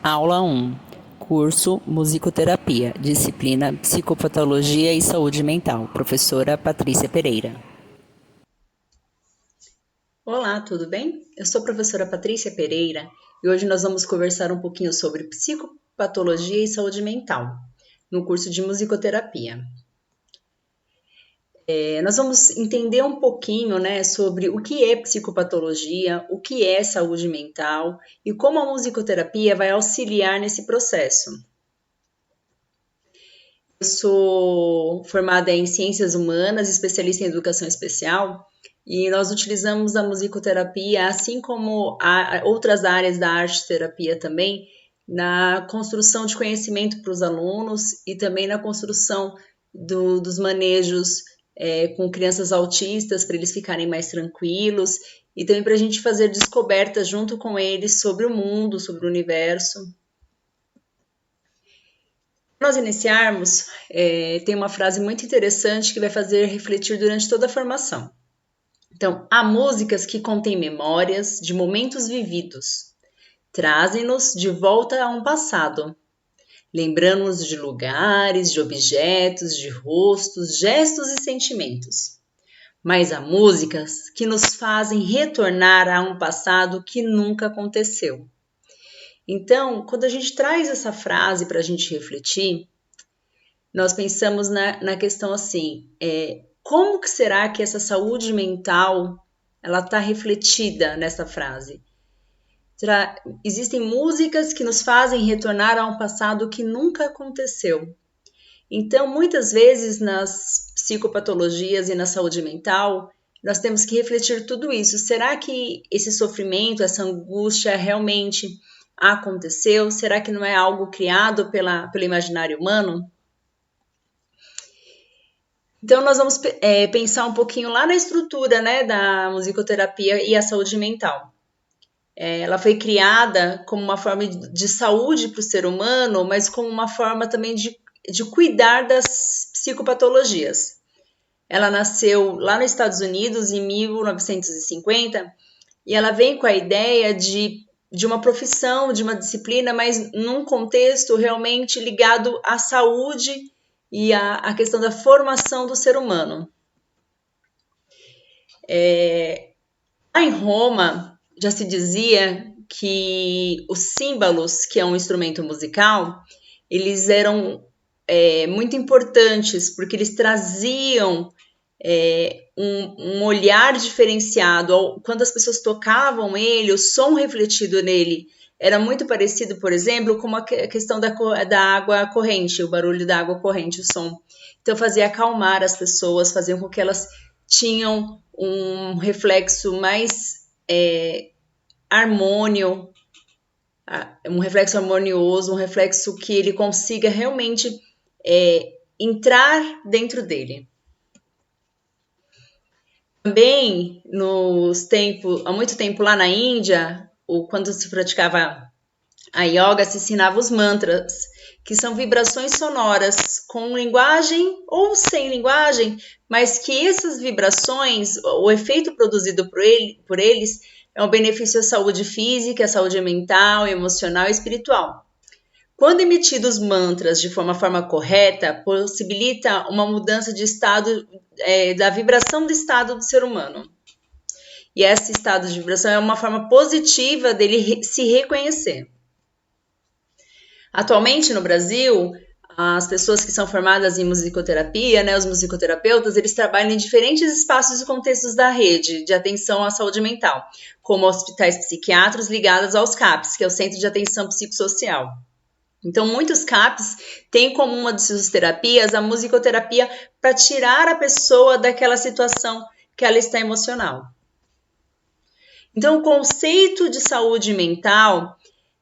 Aula 1. Curso Musicoterapia, disciplina Psicopatologia e Saúde Mental, professora Patrícia Pereira. Olá, tudo bem? Eu sou a professora Patrícia Pereira e hoje nós vamos conversar um pouquinho sobre psicopatologia e saúde mental, no curso de musicoterapia. Nós vamos entender um pouquinho, sobre o que é psicopatologia, o que é saúde mental e como a musicoterapia vai auxiliar nesse processo. Eu sou formada em Ciências Humanas, especialista em Educação Especial, e nós utilizamos a musicoterapia, assim como outras áreas da arte-terapia também, na construção de conhecimento para os alunos e também na construção dos manejos com crianças autistas, para eles ficarem mais tranquilos, e também para a gente fazer descobertas junto com eles sobre o mundo, sobre o universo. Para nós iniciarmos, tem uma frase muito interessante que vai fazer refletir durante toda a formação. Então, há músicas que contêm memórias de momentos vividos, trazem-nos de volta a um passado, lembrando-nos de lugares, de objetos, de rostos, gestos e sentimentos. Mas há músicas que nos fazem retornar a um passado que nunca aconteceu. Então, quando a gente traz essa frase para a gente refletir, nós pensamos na questão assim, como que será que essa saúde mental ela está refletida nessa frase? Existem músicas que nos fazem retornar a um passado que nunca aconteceu. Então, muitas vezes nas psicopatologias e na saúde mental, nós temos que refletir tudo isso. Será que esse sofrimento, essa angústia realmente aconteceu? Será que não é algo criado pelo imaginário humano? Então, nós vamos pensar um pouquinho lá na estrutura, da musicoterapia e a saúde mental. Ela foi criada como uma forma de saúde para o ser humano, mas como uma forma também de cuidar das psicopatologias. Ela nasceu lá nos Estados Unidos em 1950 e ela vem com a ideia de uma profissão, de uma disciplina, mas num contexto realmente ligado à saúde e a questão da formação do ser humano. Lá em Roma, já se dizia que os símbolos, que é um instrumento musical, eles eram muito importantes, porque eles traziam um olhar diferenciado. Quando as pessoas tocavam ele, o som refletido nele era muito parecido, por exemplo, com a questão da água corrente, o barulho da água corrente, o som. Então, fazia acalmar as pessoas, fazia com que elas tinham um reflexo mais harmônio, um reflexo harmonioso, um reflexo que ele consiga realmente entrar dentro dele. Também, há muito tempo lá na Índia, quando se praticava a yoga, se ensinava os mantras, que são vibrações sonoras com linguagem ou sem linguagem, mas que essas vibrações, o efeito produzido por eles, é um benefício à saúde física, à saúde mental, emocional e espiritual. Quando emitidos mantras de forma correta, possibilita uma mudança de estado, da vibração do estado do ser humano. E esse estado de vibração é uma forma positiva dele se reconhecer. Atualmente no Brasil, as pessoas que são formadas em musicoterapia, os musicoterapeutas, eles trabalham em diferentes espaços e contextos da rede de atenção à saúde mental, como hospitais psiquiátricos ligados aos CAPs, que é o Centro de Atenção Psicossocial. Então, muitos CAPs têm como uma de suas terapias a musicoterapia para tirar a pessoa daquela situação que ela está emocional. Então, o conceito de saúde mental,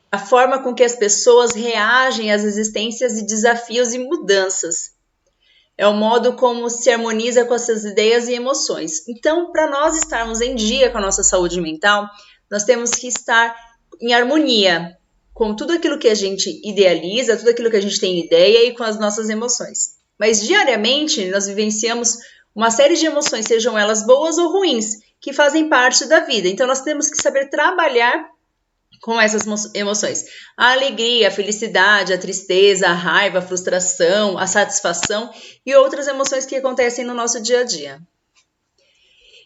a forma com que as pessoas reagem às existências e desafios e mudanças. É o modo como se harmoniza com essas ideias e emoções. Então, para nós estarmos em dia com a nossa saúde mental, nós temos que estar em harmonia com tudo aquilo que a gente idealiza, tudo aquilo que a gente tem ideia e com as nossas emoções. Mas diariamente nós vivenciamos uma série de emoções, sejam elas boas ou ruins, que fazem parte da vida. Então nós temos que saber trabalhar com essas emoções. A alegria, a felicidade, a tristeza, a raiva, a frustração, a satisfação e outras emoções que acontecem no nosso dia a dia.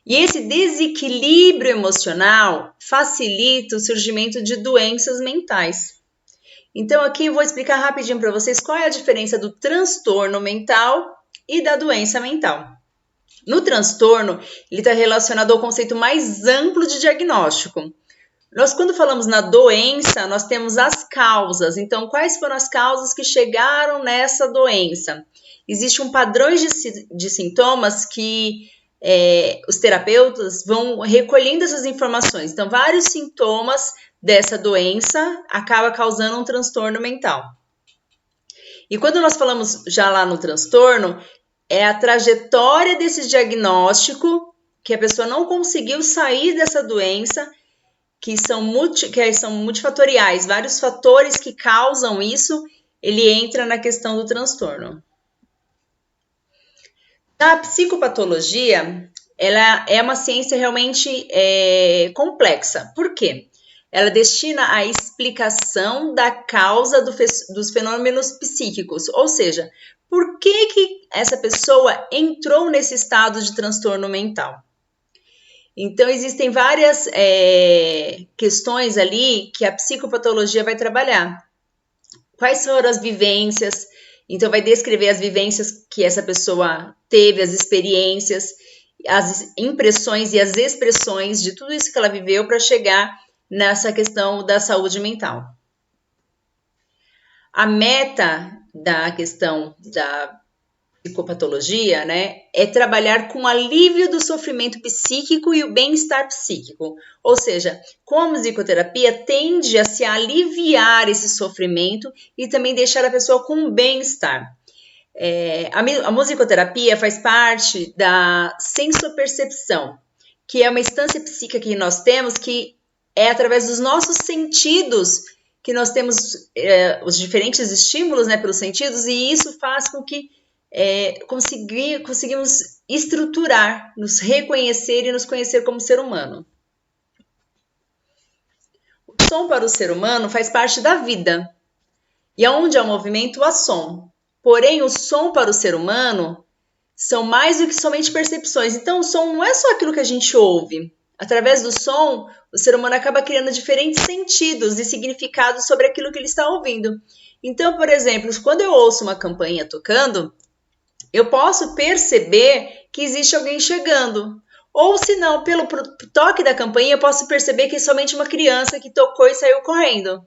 E esse desequilíbrio emocional facilita o surgimento de doenças mentais. Então aqui eu vou explicar rapidinho para vocês qual é a diferença do transtorno mental e da doença mental. No transtorno, ele está relacionado ao conceito mais amplo de diagnóstico. Nós, quando falamos na doença, nós temos as causas. Então, quais foram as causas que chegaram nessa doença? Existe um padrão de sintomas que os terapeutas vão recolhendo essas informações. Então, vários sintomas dessa doença acabam causando um transtorno mental. E quando nós falamos já lá no transtorno, é a trajetória desse diagnóstico que a pessoa não conseguiu sair dessa doença, que são multifatoriais, vários fatores que causam isso, ele entra na questão do transtorno. A psicopatologia, ela é uma ciência realmente complexa. Por quê? Ela destina a explicação da causa dos fenômenos psíquicos, ou seja, por que essa pessoa entrou nesse estado de transtorno mental. Então, existem várias questões ali que a psicopatologia vai trabalhar. Quais foram as vivências? Então, vai descrever as vivências que essa pessoa teve, as experiências, as impressões e as expressões de tudo isso que ela viveu para chegar nessa questão da saúde mental. A meta da questão da psicopatologia, né, é trabalhar com o alívio do sofrimento psíquico e o bem-estar psíquico. Ou seja, com a musicoterapia tende a se aliviar esse sofrimento e também deixar a pessoa com bem-estar. A musicoterapia faz parte da sensopercepção, que é uma instância psíquica que nós temos, que é através dos nossos sentidos que nós temos os diferentes estímulos, né, pelos sentidos, e isso faz com que conseguimos estruturar, nos reconhecer e nos conhecer como ser humano. O som para o ser humano faz parte da vida. E onde há movimento, há som. Porém, o som para o ser humano são mais do que somente percepções. Então, o som não é só aquilo que a gente ouve. Através do som, o ser humano acaba criando diferentes sentidos e significados sobre aquilo que ele está ouvindo. Então, por exemplo, quando eu ouço uma campainha tocando, eu posso perceber que existe alguém chegando. Ou se não, pelo toque da campainha, eu posso perceber que é somente uma criança que tocou e saiu correndo.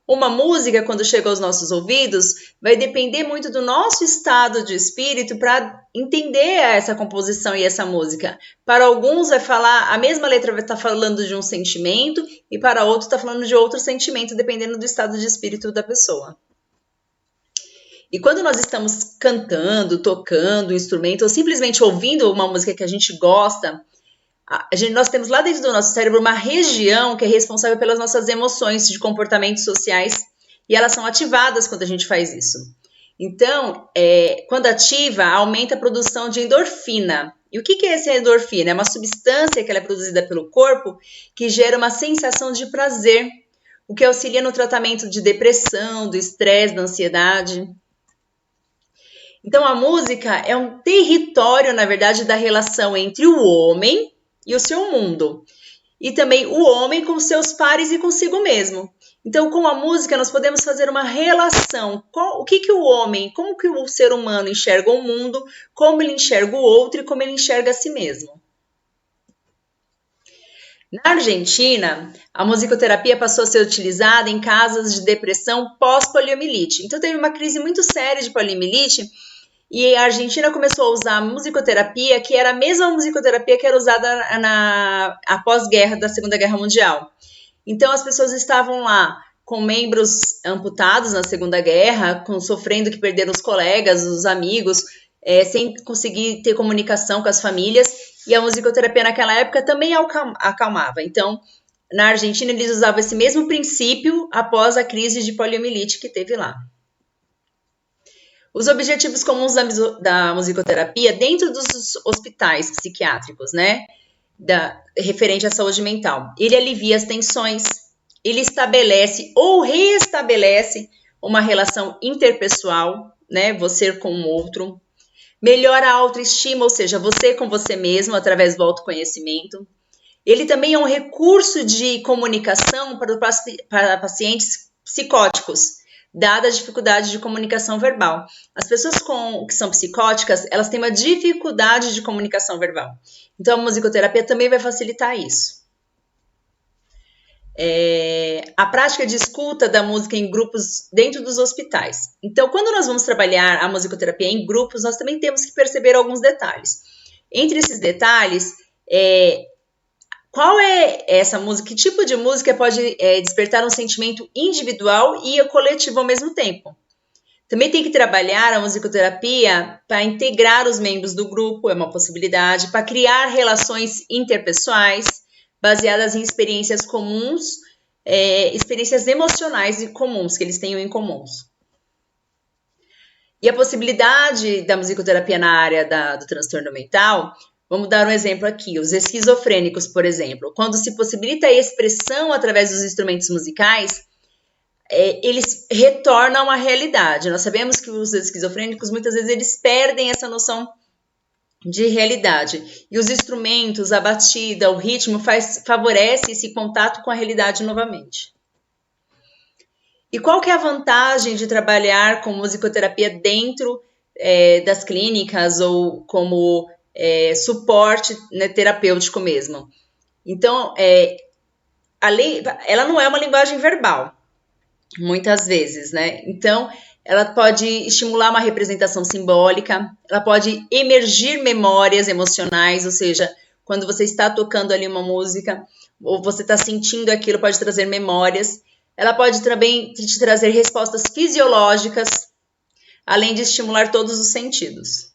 Uma música, quando chega aos nossos ouvidos, vai depender muito do nosso estado de espírito para entender essa composição e essa música. Para alguns vai falar, a mesma letra vai estar falando de um sentimento e para outros está falando de outro sentimento, dependendo do estado de espírito da pessoa. E quando nós estamos cantando, tocando um instrumento ou simplesmente ouvindo uma música que a gente gosta, nós temos lá dentro do nosso cérebro uma região que é responsável pelas nossas emoções de comportamentos sociais e elas são ativadas quando a gente faz isso. Então, quando ativa, aumenta a produção de endorfina. E o que é essa endorfina? É uma substância que ela é produzida pelo corpo que gera uma sensação de prazer, o que auxilia no tratamento de depressão, do estresse, da ansiedade. Então, a música é um território, na verdade, da relação entre o homem e o seu mundo. E também o homem com seus pares e consigo mesmo. Então, com a música, nós podemos fazer uma relação. O que o homem, como que o ser humano enxerga o mundo, como ele enxerga o outro e como ele enxerga a si mesmo. Na Argentina, a musicoterapia passou a ser utilizada em casos de depressão pós-poliomielite. Então, teve uma crise muito séria de poliomielite e a Argentina começou a usar a musicoterapia, que era a mesma musicoterapia que era usada após guerra da Segunda Guerra Mundial. Então, as pessoas estavam lá com membros amputados na Segunda Guerra, sofrendo que perderam os colegas, os amigos, sem conseguir ter comunicação com as famílias. E a musicoterapia naquela época também acalmava. Então, na Argentina, eles usavam esse mesmo princípio após a crise de poliomielite que teve lá. Os objetivos comuns da musicoterapia dentro dos hospitais psiquiátricos, né? Referente à saúde mental. Ele alivia as tensões, ele estabelece ou reestabelece uma relação interpessoal, né? Você com o outro. Melhora a autoestima, ou seja, você com você mesmo, através do autoconhecimento. Ele também é um recurso de comunicação para pacientes psicóticos, dada a dificuldade de comunicação verbal. As pessoas que são psicóticas, elas têm uma dificuldade de comunicação verbal. Então, a musicoterapia também vai facilitar isso. A prática de escuta da música em grupos dentro dos hospitais. Então, quando nós vamos trabalhar a musicoterapia em grupos, nós também temos que perceber alguns detalhes. Entre esses detalhes, qual é essa música? Que tipo de música pode despertar um sentimento individual e coletivo ao mesmo tempo? Também tem que trabalhar a musicoterapia para integrar os membros do grupo, é uma possibilidade, para criar relações interpessoais baseadas em experiências comuns, experiências emocionais e comuns, que eles tenham em comuns. E a possibilidade da musicoterapia na área do transtorno mental, vamos dar um exemplo aqui, os esquizofrênicos, por exemplo. Quando se possibilita a expressão através dos instrumentos musicais, eles retornam à realidade. Nós sabemos que os esquizofrênicos, muitas vezes, eles perdem essa noção de realidade. E os instrumentos, a batida, o ritmo favorece esse contato com a realidade novamente. E qual que é a vantagem de trabalhar com musicoterapia dentro das clínicas ou como suporte, né, terapêutico mesmo? Então, ela não é uma linguagem verbal, muitas vezes, né? Então, ela pode estimular uma representação simbólica, ela pode emergir memórias emocionais, ou seja, quando você está tocando ali uma música, ou você está sentindo aquilo, pode trazer memórias. Ela pode também te trazer respostas fisiológicas, além de estimular todos os sentidos.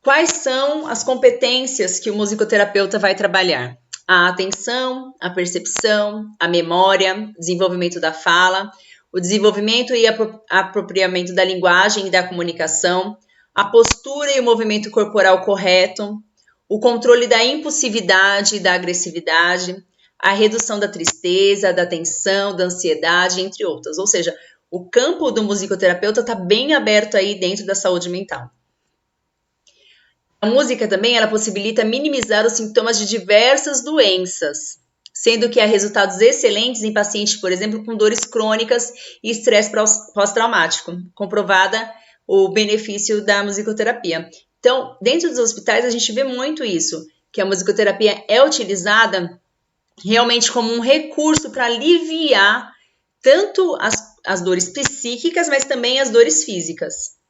Quais são as competências que o musicoterapeuta vai trabalhar? A atenção, a percepção, a memória, desenvolvimento da fala, o desenvolvimento e apropriamento da linguagem e da comunicação, a postura e o movimento corporal correto, o controle da impulsividade e da agressividade, a redução da tristeza, da tensão, da ansiedade, entre outras. Ou seja, o campo do musicoterapeuta está bem aberto aí dentro da saúde mental. A música também, ela possibilita minimizar os sintomas de diversas doenças, sendo que há resultados excelentes em pacientes, por exemplo, com dores crônicas e estresse pós-traumático, comprovada o benefício da musicoterapia. Então, dentro dos hospitais, a gente vê muito isso, que a musicoterapia é utilizada realmente como um recurso para aliviar tanto as dores psíquicas, mas também as dores físicas.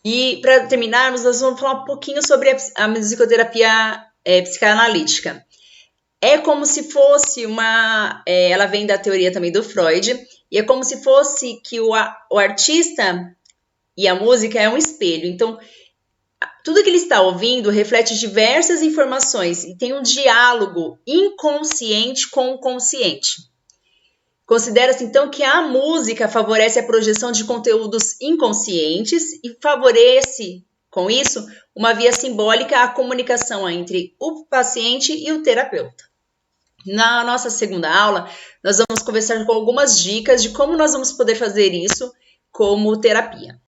E para terminarmos, nós vamos falar um pouquinho sobre a musicoterapia psicanalítica. É como se fosse ela vem da teoria também do Freud, e é como se fosse que o artista e a música é um espelho. Então, tudo que ele está ouvindo reflete diversas informações e tem um diálogo inconsciente com o consciente. Considera-se, então, que a música favorece a projeção de conteúdos inconscientes e favorece, com isso, uma via simbólica à comunicação entre o paciente e o terapeuta. Na nossa segunda aula, nós vamos conversar com algumas dicas de como nós vamos poder fazer isso como terapia.